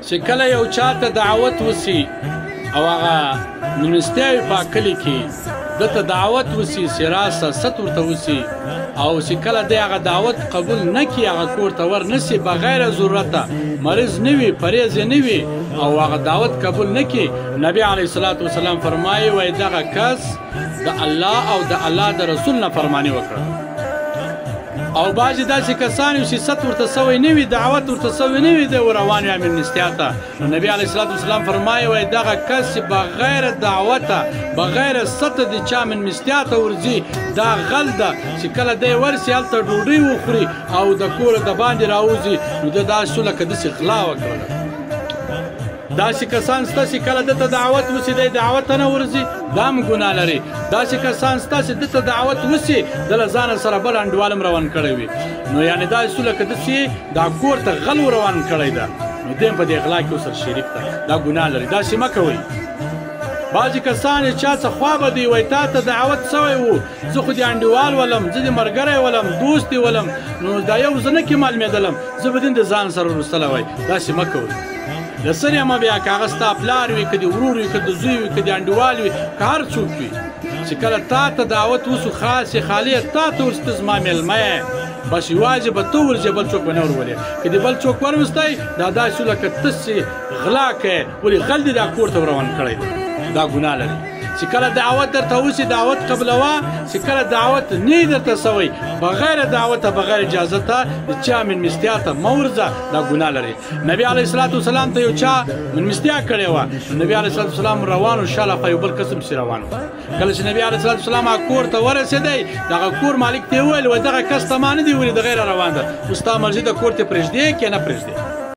چې کله یو چاته دعوت وسی او هغه مېلمستیا وي په کلي کې دته دعوت وسی سراسه ست ورته وسی او چې کله دی هغه دعوت قبول نه کړي هغه کور ته ور نسي بغیر ضرورته مریض نه وي پرهیز نه وي او هغه دعوت قبول نه کړي نبی علیه الصلاة والسلام فرمایي وایي دغه کس د الله او د الله د رسول نه فرماني وکړه او بعضې داسې کسان یو چې ست ورته سوی نه وي دعوت ورته سوی نه وي دی روان وي مېلمستیا ته نو نبي علیه الصلاة والسلام فرمایي وایي دغه کس چې بغیر دعوته بغیر سته د چا مېلمستیا ته ورځي دا غل ده چې کله دی ورسي هلته ډوډۍ وخوري او د کوره د باندې راوځي نو ده داسې شو لکه داسې غلا وکړله داسې کسان شته چې کله دته دعوت وسي دی دعوت ته نه ورځي دا هم ګناه لري داسې کسان شته چې دته دعوت وسي ده له ځانه سره بل انډوال هم روان کړی وي نو یعنې داسې شو لکه داسې دا کور ته غل روان کړی ده نو دی هم په دې غلا کې ورسره شریک ده دا ګناه لري داسې مه کوئ بعضې کسان یې چا څه خوا به دی وایي تا ته دعوت سوی و زه خو دې انډیوال ولم زه دې ملګری ولم دوست دې ولم نو دا یو زه نه کې معلومېدلم زه به دې د ځان سره وروستلی وایي داسې مه کوئ د سر یم بیا که هغه ستا پلار وي که د ورور وي که د زوی وي که د انډیوال وي که هر څوک وي چې کله تا ته دعوت وسو خاص یې خالي تا ته ورسته زما مېلمه یې بس یوازې به ته ورځې بل څوک به نه ورولې که دې بل څوک وروستی دا داسې لکه تاسې غلا کوې ولې غل دې دا کور ته روان کړی دی دا ګناه لري چې کله دعوت درته وسي دعوت قبلوه چې کله دعوت نه درته سوی بغیر دعوته بغیر اجازته د چا مېلمستیا ته مه ورځه دا ګناه لري نبي علیه الصلاة والسلام ته یو چا مېلمستیا کړې وه نبي علیه الصلاة والسلام روان و شاوخوا یو بل قسم پسې روان و کله چې نبي علیه الصلاة والسلام هغه کور ته ورسېدی دغه کور مالک ته یې وویل وایي دغه کس ته ما نه دی ویلي د غیره روان ده اوس ستا مرضي د کور ته پرېږدې که نه پرېږدې